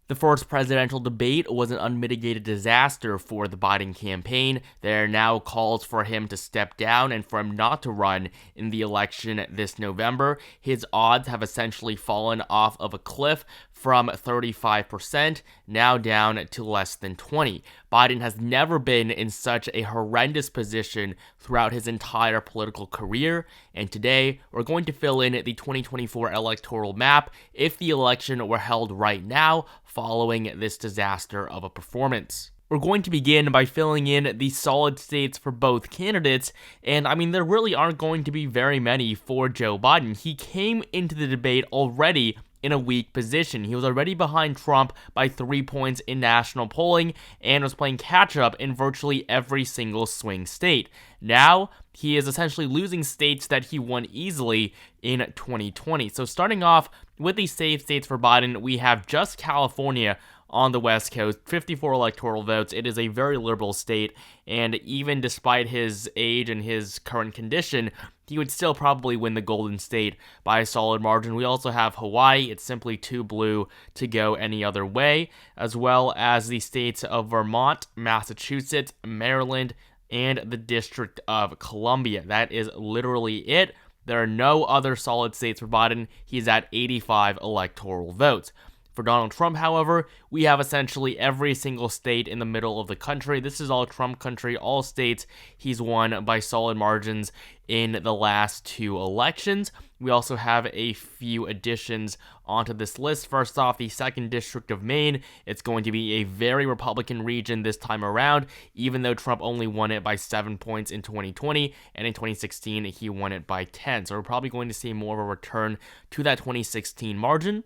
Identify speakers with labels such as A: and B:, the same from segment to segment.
A: The first presidential debate was an unmitigated disaster for the Biden campaign. There are now calls for him to step down and for him not to run in the election this November. His odds have essentially fallen off of a cliff from 35%, now down to less than 20. Biden has never been in such a horrendous position throughout his entire political career, and today we're going to fill in the 2024 electoral map if the election were held right now following this disaster of a performance. We're going to begin by filling in the solid states for both candidates, and there really aren't going to be very many for Joe Biden. He came into the debate already in a weak position. He was already behind Trump by 3 points in national polling and was playing catch-up in virtually every single swing state. Now, he is essentially losing states that he won easily in 2020. So starting off with the safe states for Biden, we have just California on the West Coast, 54 electoral votes. It is a very liberal state, and even despite his age and his current condition, he would still probably win the Golden State by a solid margin. We also have Hawaii. It's simply too blue to go any other way, as well as the states of Vermont, Massachusetts, Maryland, and the District of Columbia. That is literally it. There are no other solid states for Biden. He's at 85 electoral votes. For Donald Trump, however, we have essentially every single state in the middle of the country. This is all Trump country, all states he's won by solid margins in the last two elections. We also have a few additions onto this list. First off, the 2nd District of Maine. It's going to be a very Republican region this time around, even though Trump only won it by 7 points in 2020, and in 2016, he won it by 10. So we're probably going to see more of a return to that 2016 margin.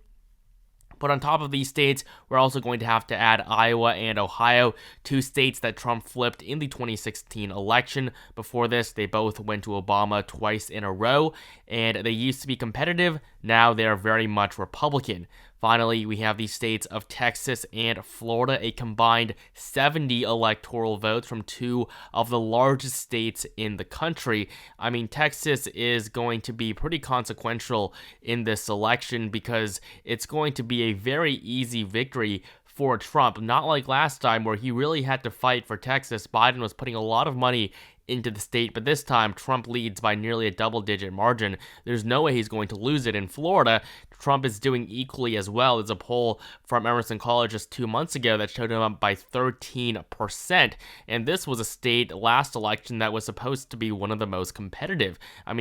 A: But on top of these states, we're also going to have to add Iowa and Ohio, two states that Trump flipped in the 2016 election. Before this, they both went to Obama twice in a row, and they used to be competitive. Now they're very much Republican. Finally, we have the states of Texas and Florida, a combined 70 electoral votes from two of the largest states in the country. Texas is going to be pretty consequential in this election because it's going to be a very easy victory for Trump, not like last time where he really had to fight for Texas. Biden was putting a lot of money into the state, but this time Trump leads by nearly a double-digit margin. There's no way he's going to lose it. In Florida, Trump is doing equally as well. There's a poll from Emerson College just 2 months ago that showed him up by 13%, and this was a state last election that was supposed to be one of the most competitive.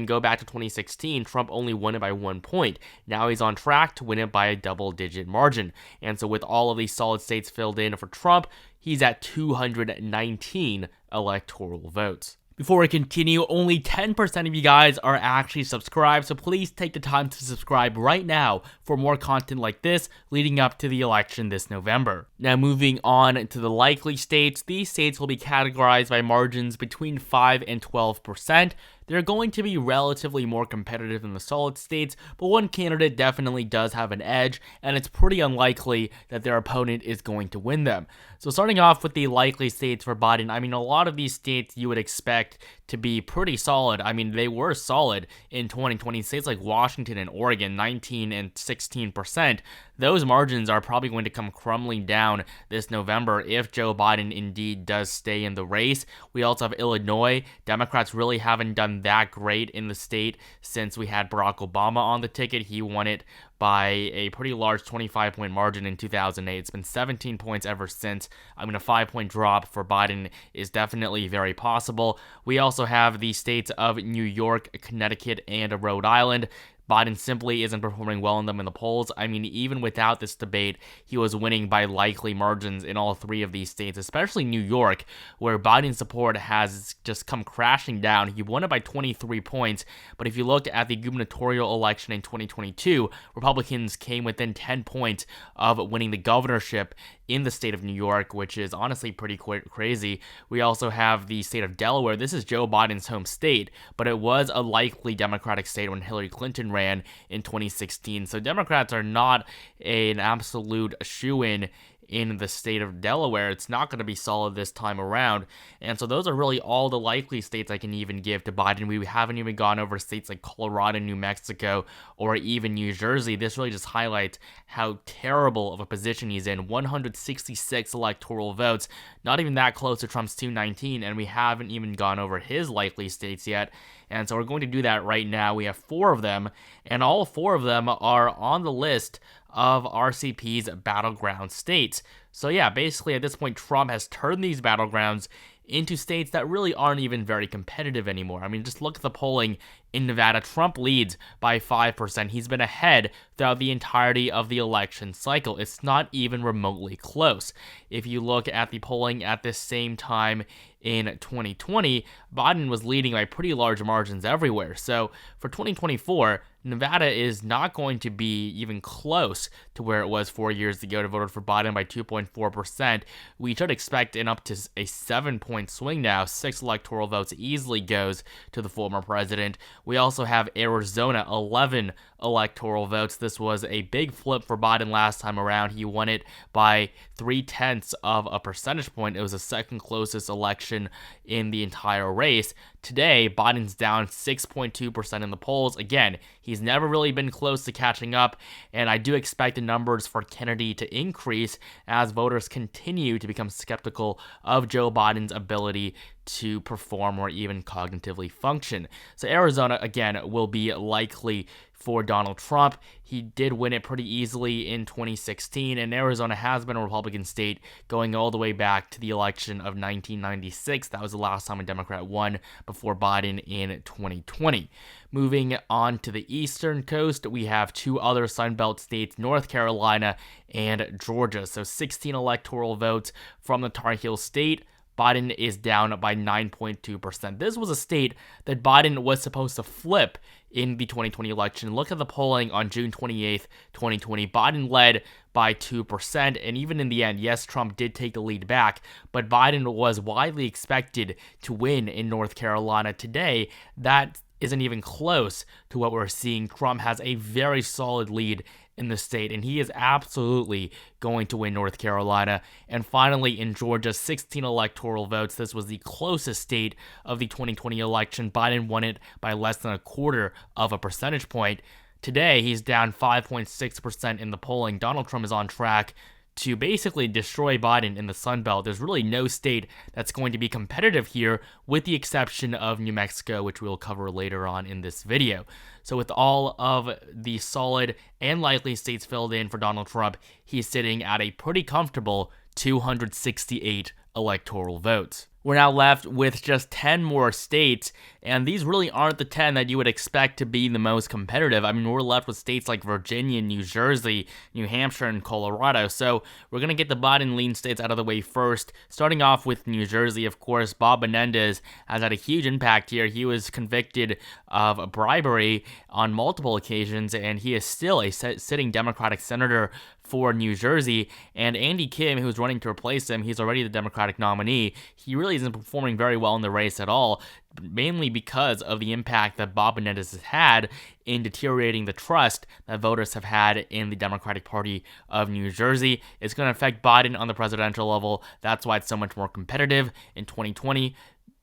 A: Go back to 2016, Trump only won it by 1 point. Now he's on track to win it by a double-digit margin, and so with all of these solid states filled in for Trump, he's at 219 electoral votes. Before we continue, only 10% of you guys are actually subscribed, so please take the time to subscribe right now for more content like this leading up to the election this November. Now moving on to the likely states, these states will be categorized by margins between 5 and 12%. They're going to be relatively more competitive than the solid states, but one candidate definitely does have an edge, and it's pretty unlikely that their opponent is going to win them. So starting off with the likely states for Biden, a lot of these states you would expect to be pretty solid. They were solid in 2020. States like Washington and Oregon, 19 and 16%. Those margins are probably going to come crumbling down this November if Joe Biden indeed does stay in the race. We also have Illinois. Democrats really haven't done that great in the state since we had Barack Obama on the ticket. He won it by a pretty large 25-point margin in 2008. It's been 17 points ever since. A 5-point drop for Biden is definitely very possible. We also have the states of New York, Connecticut, and Rhode Island. Biden simply isn't performing well in them in the polls. Even without this debate, he was winning by likely margins in all three of these states, especially New York, where Biden's support has just come crashing down. He won it by 23 points, but if you look at the gubernatorial election in 2022, Republicans came within 10 points of winning the governorship in the state of New York, which is honestly pretty crazy. We also have the state of Delaware. This is Joe Biden's home state, but it was a likely Democratic state when Hillary Clinton ran in 2016. So Democrats are not an absolute shoo-in in the state of Delaware. It's not going to be solid this time around. And so those are really all the likely states I can even give to Biden. We haven't even gone over states like Colorado, New Mexico, or even New Jersey. This really just highlights how terrible of a position he's in. 166 electoral votes, not even that close to Trump's 219, and we haven't even gone over his likely states yet. And so we're going to do that right now. We have 4 of them, and all 4 of them are on the list of RCP's battleground states. So yeah, basically at this point, Trump has turned these battlegrounds into states that really aren't even very competitive anymore. I mean, just look at the polling in Nevada. Trump leads by 5%. He's been ahead throughout the entirety of the election cycle. It's not even remotely close. If you look at the polling at this same time in 2020, Biden was leading by pretty large margins everywhere. So for 2024, Nevada is not going to be even close to where it was 4 years ago. It voted for Biden by 2.4%. We should expect an up to a 7-point swing now. 6 electoral votes easily goes to the former president. We also have Arizona, 11 electoral votes. This was a big flip for Biden last time around. He won it by 0.3 of a percentage point. It was the second closest election in the entire race. Today, Biden's down 6.2% in the polls. Again, he's never really been close to catching up, and I do expect the numbers for Kennedy to increase as voters continue to become skeptical of Joe Biden's ability to perform or even cognitively function. So Arizona, again, will be likely for Donald Trump. He did win it pretty easily in 2016, and Arizona has been a Republican state going all the way back to the election of 1996. That was the last time a Democrat won before Biden in 2020. Moving on to the eastern coast, we have 2 other Sunbelt states, North Carolina and Georgia. So 16 electoral votes from the Tar Heel state. Biden is down by 9.2%. This was a state that Biden was supposed to flip in the 2020 election. Look at the polling on June 28th, 2020. Biden led by 2%, and even in the end, yes, Trump did take the lead back, but Biden was widely expected to win in North Carolina. Today, that isn't even close to what we're seeing. Trump has a very solid lead in the state, and he is absolutely going to win North Carolina. And finally, in Georgia, 16 electoral votes. This was the closest state of the 2020 election. Biden won it by less than 1/4 of a percentage point. Today, he's down 5.6% in the polling. Donald Trump is on track to basically destroy Biden in the Sun Belt. There's really no state that's going to be competitive here, with the exception of New Mexico, which we'll cover later on in this video. So with all of the solid and likely states filled in for Donald Trump, he's sitting at a pretty comfortable 268 electoral votes. We're now left with just 10 more states, and these really aren't the 10 that you would expect to be the most competitive. I mean, we're left with states like Virginia, New Jersey, New Hampshire, and Colorado. So we're going to get the Biden lean states out of the way first. Starting off with New Jersey, of course, Bob Menendez has had a huge impact here. He was convicted of bribery on multiple occasions, and he is still a sitting Democratic senator for New Jersey. And Andy Kim, who's running to replace him, he's already the Democratic nominee. He really isn't performing very well in the race at all, mainly because of the impact that Bob Menendez has had in deteriorating the trust that voters have had in the Democratic Party of New Jersey. It's going to affect Biden on the presidential level. That's why it's so much more competitive. In 2020,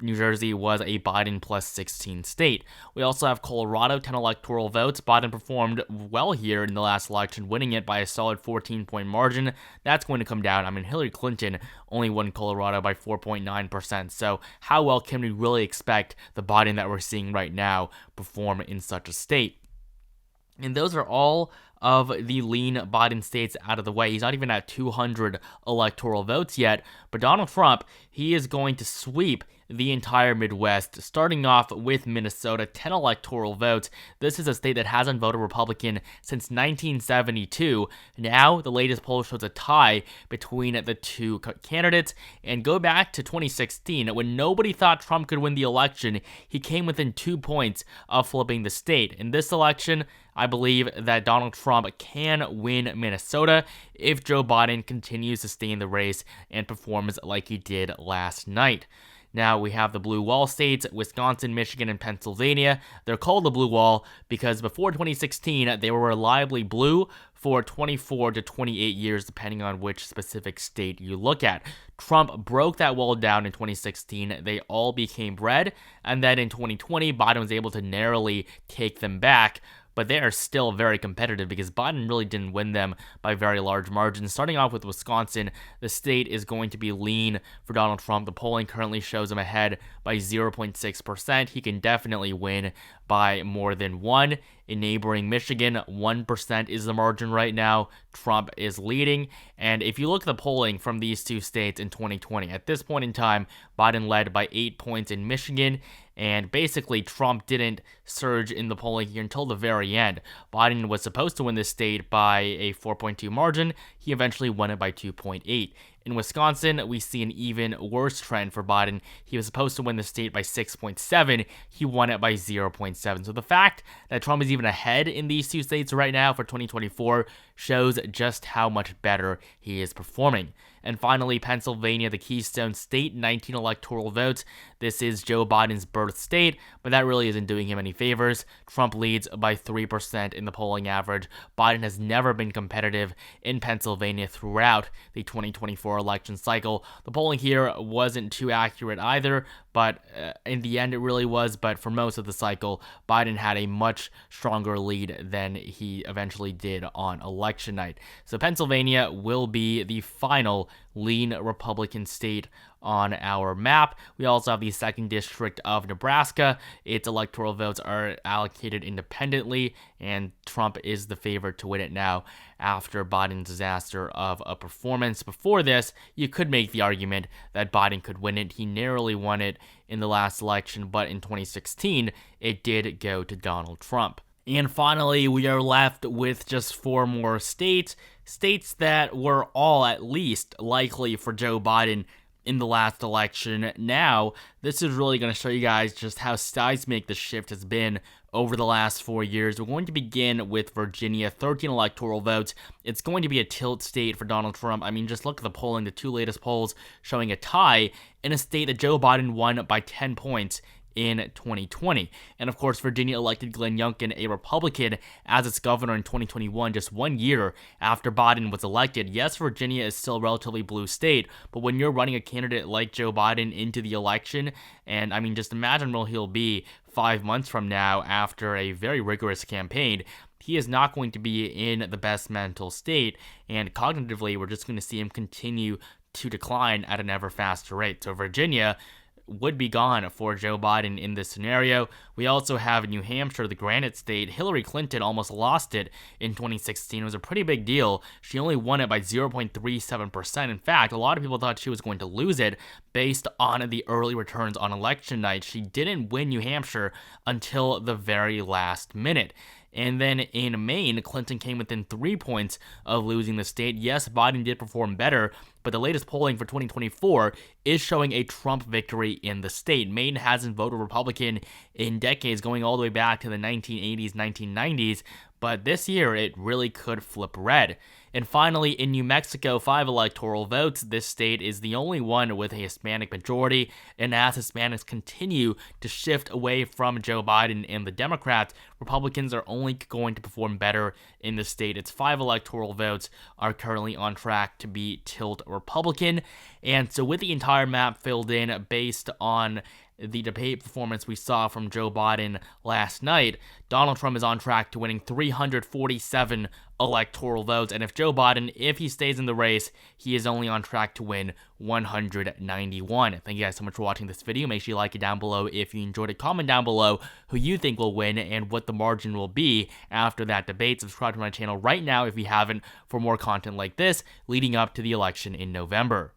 A: New Jersey was a Biden plus 16 state. We also have Colorado, 10 electoral votes. Biden performed well here in the last election, winning it by a solid 14-point margin. That's going to come down. I mean, Hillary Clinton only won Colorado by 4.9%. So how well can we really expect the Biden that we're seeing right now perform in such a state? And those are all of the lean Biden states out of the way. He's not even at 200 electoral votes yet, but Donald Trump, he is going to sweep the entire Midwest, starting off with Minnesota, 10 electoral votes. This is a state that hasn't voted Republican since 1972. Now, the latest poll shows a tie between the two candidates, and go back to 2016, when nobody thought Trump could win the election, he came within 2 points of flipping the state. In this election, I believe that Donald Trump can win Minnesota if Joe Biden continues to stay in the race and performs like he did last night. Now we have the blue wall states, Wisconsin, Michigan, and Pennsylvania. They're called the blue wall because before 2016, they were reliably blue for 24 to 28 years, depending on which specific state you look at. Trump broke that wall down in 2016. They all became red. And then in 2020, Biden was able to narrowly take them back. But they are still very competitive because Biden really didn't win them by very large margins. Starting off with Wisconsin, the state is going to be lean for Donald Trump. The polling currently shows him ahead by 0.6%. He can definitely win by more than 1. In neighboring Michigan, 1% is the margin right now. Trump is leading. And if you look at the polling from these two states in 2020, at this point in time, Biden led by 8 points in Michigan. And basically, Trump didn't surge in the polling here until the very end. Biden was supposed to win this state by a 4.2 margin. He eventually won it by 2.8. In Wisconsin, we see an even worse trend for Biden. He was supposed to win the state by 6.7. He won it by 0.7. So the fact that Trump is even ahead in these two states right now for 2024 shows just how much better he is performing. And finally, Pennsylvania, the Keystone State, 19 electoral votes. This is Joe Biden's birth state, but that really isn't doing him any favors. Trump leads by 3% in the polling average. Biden has never been competitive in Pennsylvania throughout the 2024 election cycle. The polling here wasn't too accurate either, but in the end it really was. But for most of the cycle, Biden had a much stronger lead than he eventually did on election night. So Pennsylvania will be the final lean Republican state on our map. We also have the 2nd District of Nebraska. Its electoral votes are allocated independently, and Trump is the favorite to win it now after Biden's disaster of a performance. Before this, you could make the argument that Biden could win it. He narrowly won it in the last election, but in 2016, it did go to Donald Trump. And finally, we are left with just 4 more states that were all at least likely for Joe Biden in the last election. Now, this is really going to show you guys just how seismic the shift has been over the last 4 years. We're going to begin with Virginia, 13 electoral votes. It's going to be a tilt state for Donald Trump. I mean, just look at the polling, the 2 latest polls showing a tie in a state that Joe Biden won by 10 points in 2020. And of course, Virginia elected Glenn Youngkin, a Republican, as its governor in 2021, just 1 year after Biden was elected. Yes, Virginia is still a relatively blue state, but when you're running a candidate like Joe Biden into the election, and I mean, just imagine where he'll be 5 months from now after a very rigorous campaign, he is not going to be in the best mental state, and cognitively, we're just going to see him continue to decline at an ever faster rate. So Virginia would be gone for Joe Biden in this scenario. We also have New Hampshire, the Granite State. Hillary Clinton almost lost it in 2016. It was a pretty big deal. She only won it by 0.37%. In fact, a lot of people thought she was going to lose it based on the early returns on election night. She didn't win New Hampshire until the very last minute. And then in Maine, Clinton came within 3 points of losing the state. Yes, Biden did perform better, but the latest polling for 2024 is showing a Trump victory in the state. Maine hasn't voted Republican in decades, going all the way back to the 1980s, 1990s, but this year it really could flip red. And finally, in New Mexico, 5 electoral votes. This state is the only one with a Hispanic majority, and as Hispanics continue to shift away from Joe Biden and the Democrats, Republicans are only going to perform better in the state. Its 5 electoral votes are currently on track to be tilt Republican. And so with the entire map filled in based on the debate performance we saw from Joe Biden last night, Donald Trump is on track to winning 347 electoral votes. And if Joe Biden, if he stays in the race, he is only on track to win 191. Thank you guys so much for watching this video. Make sure you like it down below if you enjoyed it. Comment down below who you think will win and what the margin will be after that debate. Subscribe to my channel right now if you haven't for more content like this leading up to the election in November.